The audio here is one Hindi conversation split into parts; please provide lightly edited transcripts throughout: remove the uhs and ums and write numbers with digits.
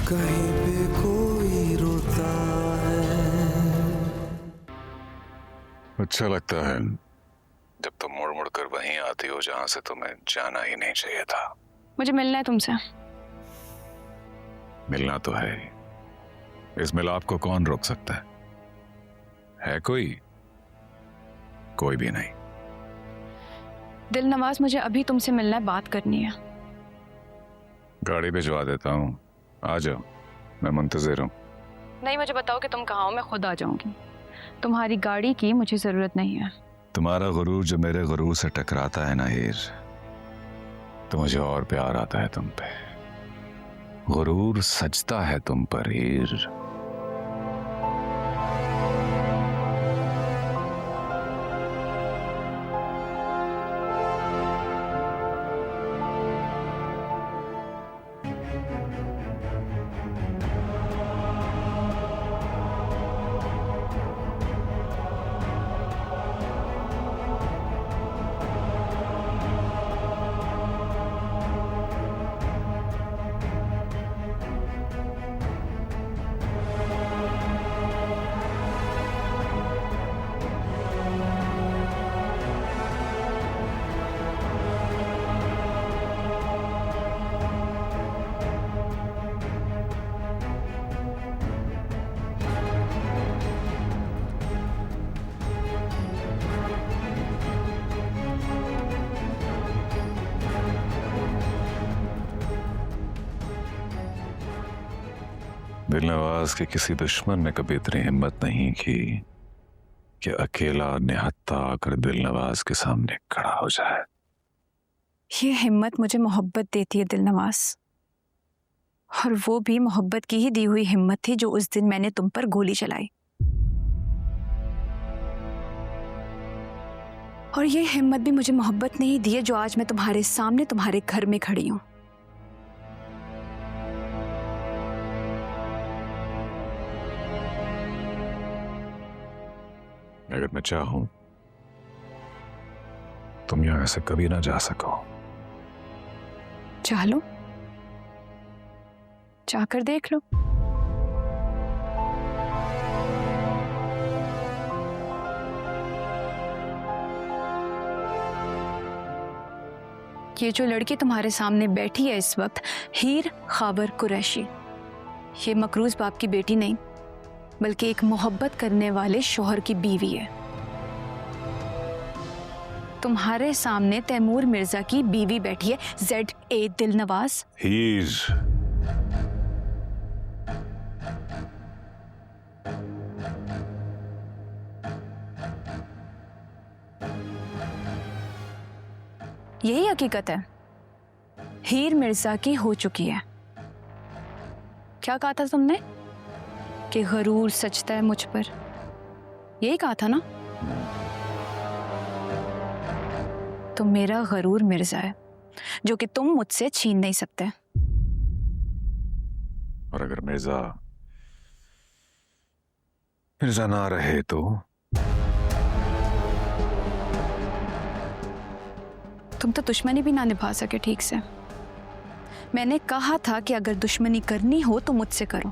कहीं पे कोई रोता है। अच्छा लगता है जब तुम मुड़ मुड़ कर वहीं आती हो जहां से तुम्हें जाना ही नहीं चाहिए था। मुझे मिलना है तुमसे। मिलना तो है, इस मिलाप को कौन रोक सकता है कोई? कोई भी नहीं। दिल नवाज, मुझे अभी तुमसे मिलना है, बात करनी है। गाड़ी भिजवा देता हूँ, आ जाओ, मैं मुंतजिर हूँ। नहीं, मुझे बताओ कि तुम कहाँ हो, मैं खुद आ जाऊंगी। तुम्हारी गाड़ी की मुझे जरूरत नहीं है। तुम्हारा गुरूर जो मेरे गुरूर से टकराता है ना हीर, तो मुझे और प्यार आता है तुम पे। गुरूर सजता है तुम पर हीर। दिलनवाज के किसी दुश्मन ने कभी इतनी हिम्मत नहीं की कि अकेला निहत्था आकर दिलनवाज के सामने खड़ा हो जाए। ये हिम्मत मुझे मोहब्बत देती है दिलनवाज, और वो भी मोहब्बत की ही दी हुई हिम्मत थी जो उस दिन मैंने तुम पर गोली चलाई। और ये हिम्मत भी मुझे मोहब्बत ने ही दी है जो आज मैं तुम्हारे सामने तुम्हारे घर में खड़ी हूं। अगर मैं चाहूं तुम यहां से कभी ना जा सको। चाह लो, चाहकर देख लो। ये जो लड़की तुम्हारे सामने बैठी है इस वक्त, हीर खाबर कुरैशी, ये मकरूज बाप की बेटी नहीं बल्कि एक मोहब्बत करने वाले शौहर की बीवी है। तुम्हारे सामने तैमूर मिर्जा की बीवी बैठी है, ZA दिलनवाज। हीर, यही हकीकत है, हीर मिर्जा की हो चुकी है। क्या कहा था तुमने कि गरूर सचता है मुझ पर? यही कहा था ना? तो मेरा गरूर मिर्जा है जो कि तुम मुझसे छीन नहीं सकते। और अगर मिर्जा ना रहे तो? तुम तो दुश्मनी भी ना निभा सके ठीक से। मैंने कहा था कि अगर दुश्मनी करनी हो तो मुझसे करो।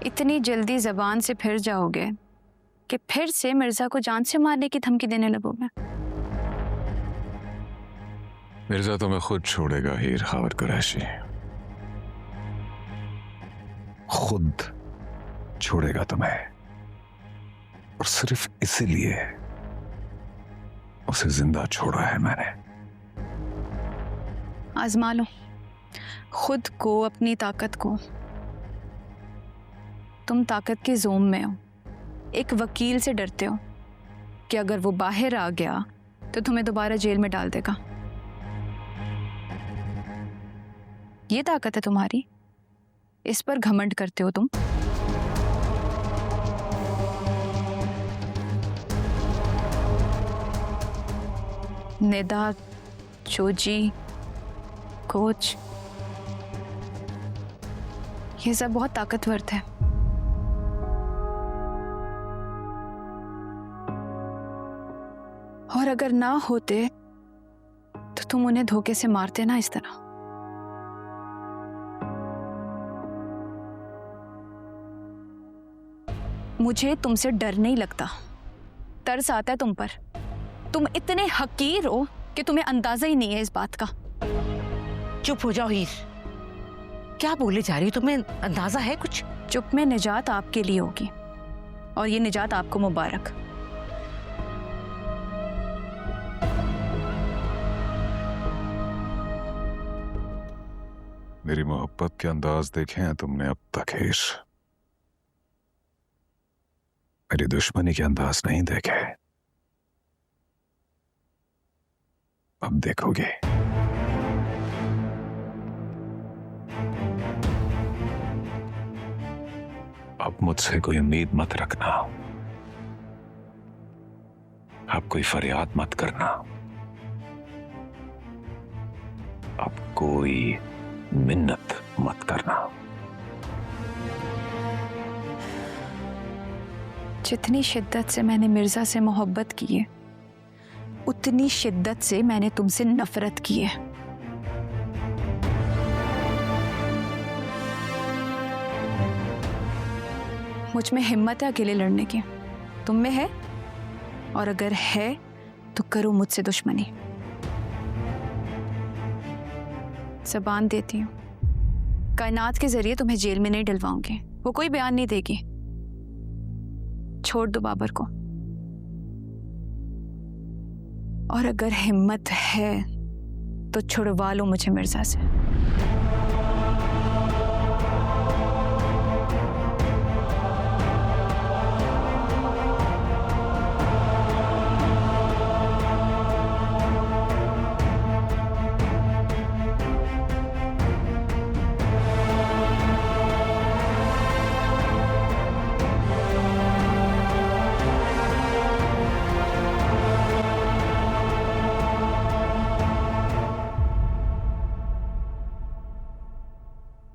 इतनी जल्दी जबान से फिर जाओगे कि फिर से मिर्जा को जान से मारने की धमकी देने लगोगे। मिर्जा तुम्हें खुद छोड़ेगा हीर खाबर कुरैशी, खुद छोड़ेगा तुम्हें। और सिर्फ इसीलिए उसे जिंदा छोड़ा है मैंने। आजमा लो खुद को, अपनी ताकत को। तुम ताकत के जोम में हो, एक वकील से डरते हो कि अगर वो बाहर आ गया तो तुम्हें दोबारा जेल में डाल देगा। ये ताकत है तुम्हारी, इस पर घमंड करते हो तुम। निदा, चोजी, कोच, ये सब बहुत ताकतवर थे। और अगर ना होते तो तुम उन्हें धोखे से मारते ना इस तरह। मुझे तुमसे डर नहीं लगता, तरस आता है तुम पर। तुम इतने हकीर हो कि तुम्हें अंदाजा ही नहीं है इस बात का। चुप हो जाओ हीर, क्या बोले जा रही हो? तुम्हें अंदाजा है कुछ? चुप में निजात आपके लिए होगी, और ये निजात आपको मुबारक। मेरी मोहब्बत के अंदाज देखे हैं तुमने अब तक हीर, मेरी दुश्मनी के अंदाज नहीं देखे, अब देखोगे। अब मुझसे कोई उम्मीद मत रखना, अब कोई फरियाद मत करना, अब कोई मिन्नत मत करना। जितनी शिद्दत से मैंने मिर्जा से मोहब्बत की है, उतनी शिद्दत से मैंने तुमसे नफरत की है। मुझ में हिम्मत है अकेले लड़ने की, तुम में है? और अगर है तो करो मुझसे दुश्मनी। ज़बान देती हूँ, कायनात के जरिए तुम्हें जेल में नहीं डलवाऊंगी, वो कोई बयान नहीं देगी। छोड़ दो बाबर को। और अगर हिम्मत है तो छुड़वा लो मुझे मिर्जा से।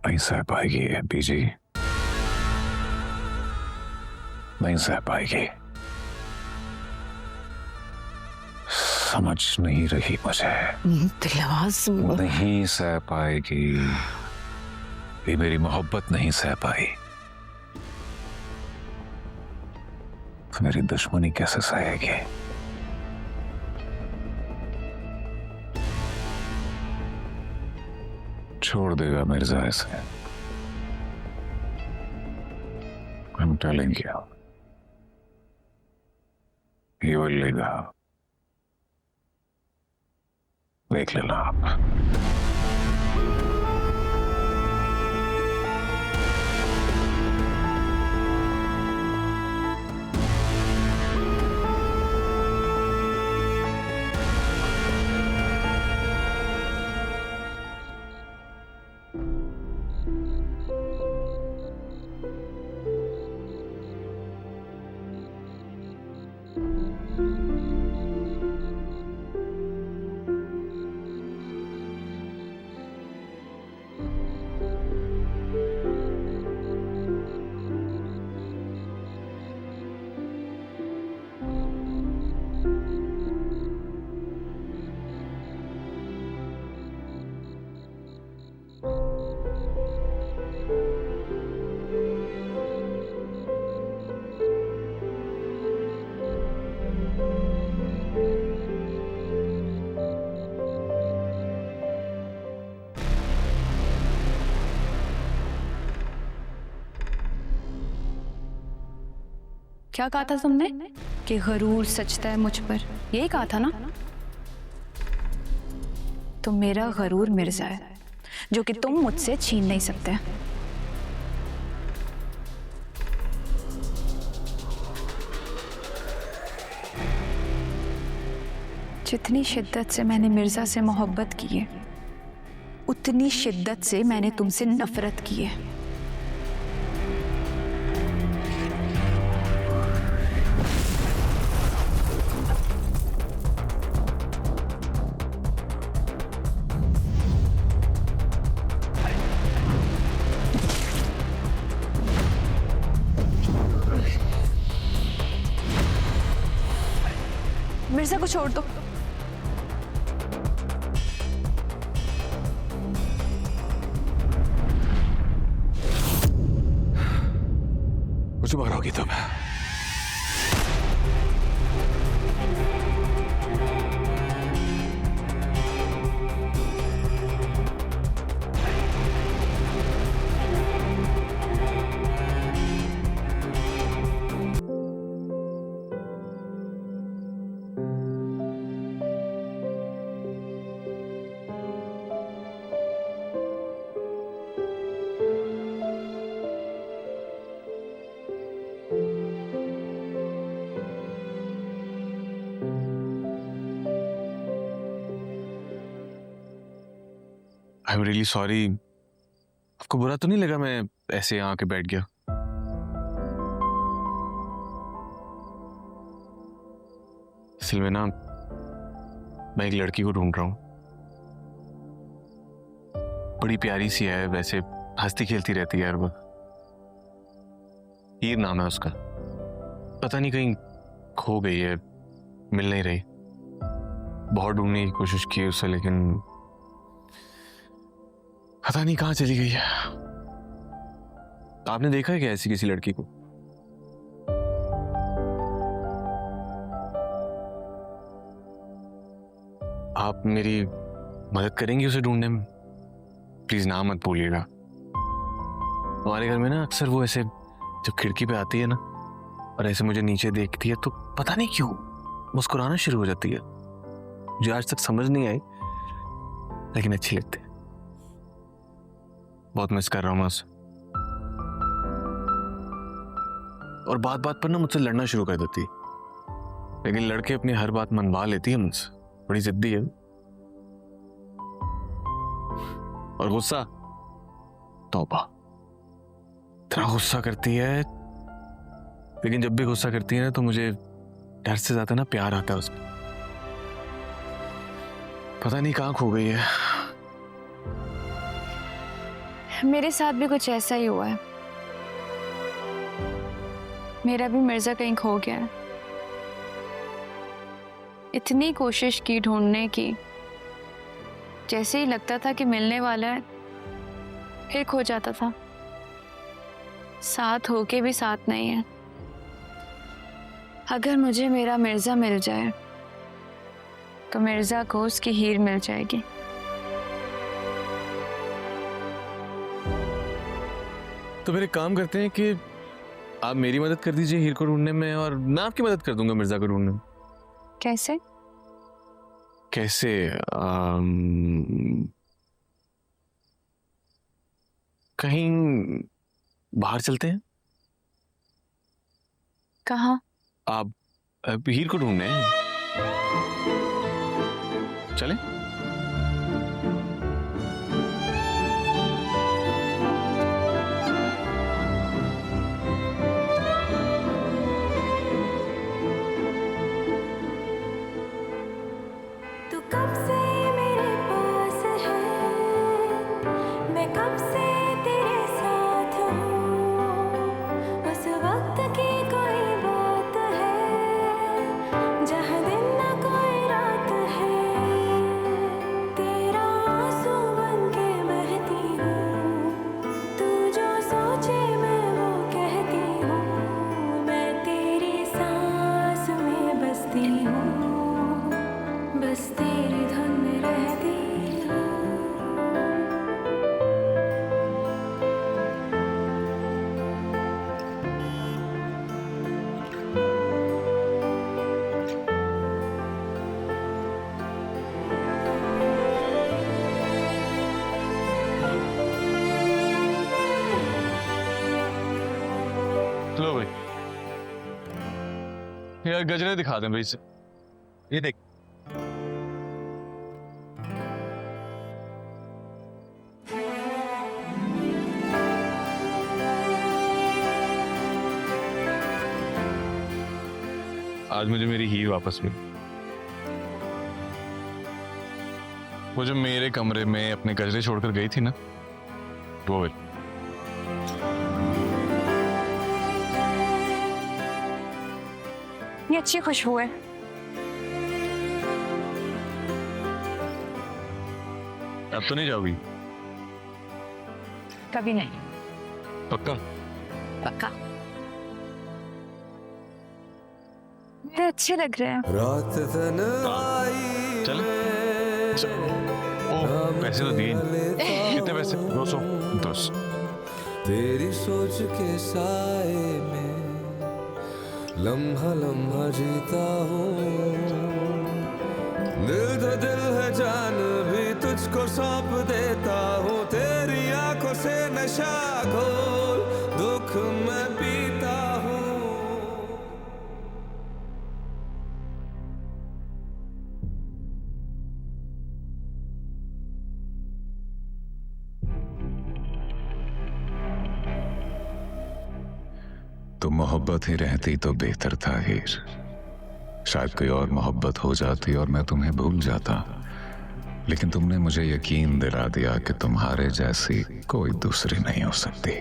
नहीं सह पाएगी एमपी जी, नहीं सह पाएगी। समझ नहीं रही मुझे। दिलनवाज, नहीं सह पाएगी, ये मेरी मोहब्बत नहीं सह पाई, तो मेरी दुश्मनी कैसे सहेगी? छोड़ देगा मिर्जा ऐसे, I'm telling you, he will leave the house. देख लेना आप। क्या कहा था तुमने कि गरूर सचता है मुझ पर? यही कहा था ना? तो मेरा गरूर मिर्जा है, जो कि तुम मुझसे छीन नहीं सकते। जितनी शिद्दत से मैंने मिर्जा से मोहब्बत की है, उतनी शिद्दत से मैंने तुमसे नफरत की है। मिर्जा को छोड़ दो। कुछ मारोगी तुम। I am really sorry. आपको बुरा तो नहीं लगा मैं ऐसे यहाँ आके बैठ गया? असल में ना मैं एक लड़की को ढूंढ रहा हूँ। बड़ी प्यारी सी है, वैसे हंसती खेलती रहती है हर वक्त। हीर नाम है उसका। पता नहीं कहीं खो गई है, मिल नहीं रही। बहुत ढूंढने की कोशिश की उसे, लेकिन पता नहीं कहां चली गई है। आपने देखा है क्या ऐसी किसी लड़की को? आप मेरी मदद करेंगी उसे ढूंढने में? प्लीज ना मत भूलिएगा। हमारे घर में ना अक्सर वो ऐसे जब खिड़की पे आती है ना और ऐसे मुझे नीचे देखती है तो पता नहीं क्यों मुस्कुराना शुरू हो जाती है। मुझे आज तक समझ नहीं आई, लेकिन अच्छी लगती है। बहुत मिस कर रहा हूं मैं उसे। और बात बात पर ना मुझसे लड़ना शुरू कर देती है, लेकिन लड़के अपनी हर बात मनवा लेती है मुझसे। बड़ी जिद्दी है। और गुस्सा, तौबा, इतना गुस्सा करती है। लेकिन जब भी गुस्सा करती है ना तो मुझे डर से ज्यादा ना प्यार आता है उसका। पता नहीं कहां खो गई है। मेरे साथ भी कुछ ऐसा ही हुआ है। मेरा भी मिर्जा कहीं खो गया है। इतनी कोशिश की ढूंढने की, जैसे ही लगता था कि मिलने वाला है फिर खो जाता था। साथ होके भी साथ नहीं है। अगर मुझे मेरा मिर्जा मिल जाए तो मिर्जा को उसकी हीर मिल जाएगी। तो फिर एक काम करते हैं कि आप मेरी मदद कर दीजिए हीर को ढूंढने में, और मैं आपकी मदद कर दूंगा मिर्जा को ढूंढने में। कैसे? कैसे? कहीं बाहर चलते हैं। कहाँ? आप हीर को ढूंढने चलें? तू कब से मेरे पास है, मैं कब से तेरे साथ हूँ। उस वक्त की कोई बात है जहाँ दिन न कोई रात है। तेरा आंसू बन के बहती हूँ, तू जो सोचे मैं वो कहती हूँ। मैं तेरी सांस में बसती हूँ, बस तेरी धुन में रहती हूँ। लो भाई, यार गजरे दिखा दें भाई से। ये देख। आज मुझे मेरी हीर वापस मिली। वो जो मेरे कमरे में अपने गजरे छोड़कर गई थी ना, वो मिली। ये अच्छी खुशबू है। अब तो नहीं जाओगी? कभी नहीं। पक्का? पक्का। ये अच्छे लग रहे हैं। रात तन्हाई चले ओ पैसे तो दिए नहीं। कितने पैसे? 200। 10। तेरी सोच के साए में लम्हा लम्हा जीता हूँ। दिल तो दिल है, जान भी तुझको सौंप देता हूँ। तेरी आंखों से नशा घोल दुख मैं पीता हूँ। तो मोहब्बत ही रहती तो बेहतर था हीर। शायद कोई और मोहब्बत हो जाती और मैं तुम्हें भूल जाता, लेकिन तुमने मुझे यकीन दिला दिया कि तुम्हारे जैसी कोई दूसरी नहीं हो सकती।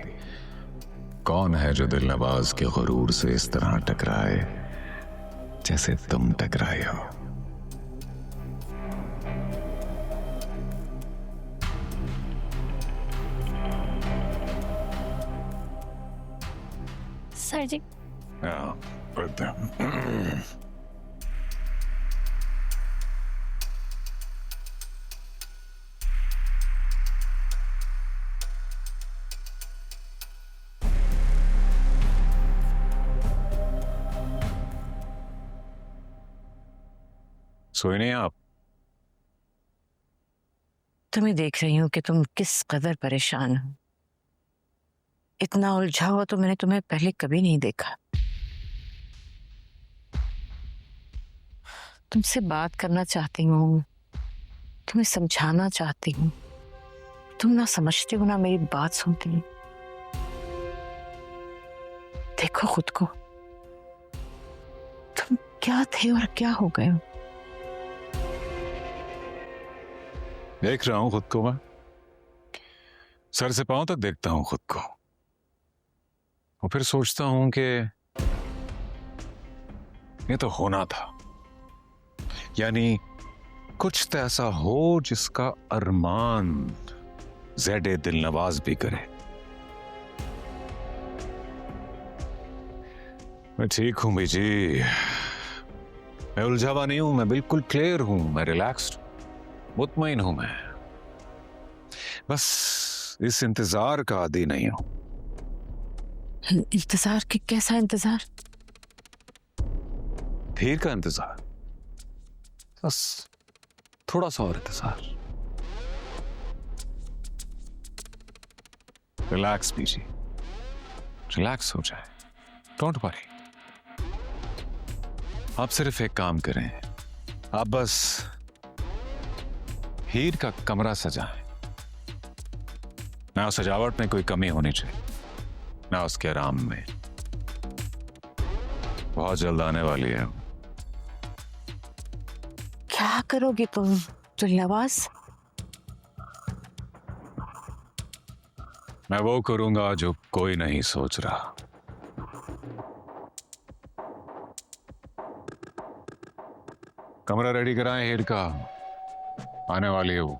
कौन है जो दिल नवाज के गुरूर से इस तरह टकराए जैसे तुम टकराए हो? सर जी सोए नहीं आप? तुम्हें देख रही हूँ कि तुम किस कदर परेशान हो। इतना उलझा हुआ तो मैंने तुम्हें पहले कभी नहीं देखा। तुमसे बात करना चाहती हूँ, तुम्हें समझाना चाहती हूँ। तुम ना समझती हो ना मेरी बात सुनती हो। देखो खुद को, तुम क्या थे और क्या हो गए हो। देख रहा हूं खुद को, मैं सर से पांव तक देखता हूं खुद को और फिर सोचता हूं कि ये तो होना था। यानी कुछ तो ऐसा हो जिसका अरमान ज़ेडे दिल नवाज भी करे। मैं ठीक हूं बीजी, मैं उलझा हुआ नहीं हूं, मैं बिल्कुल क्लियर हूं, मैं रिलैक्स्ड, मुतमईन हूं। मैं बस इस इंतजार का आदी नहीं हूं। इंतजार के कैसा इंतजार? हीर का इंतजार, बस थोड़ा सा और इंतजार। रिलैक्स कीजिए, रिलैक्स हो जाए, डोंट वरी। आप सिर्फ एक काम करें, आप बस हीर का कमरा सजाएं। ना सजावट में कोई कमी होनी चाहिए, ना उसके आराम में। बहुत जल्द आने वाली है। क्या करोगे तुम दिल नवाज? मैं वो करूंगा जो कोई नहीं सोच रहा। कमरा रेडी कराएं, हीर का आने वाली है वो।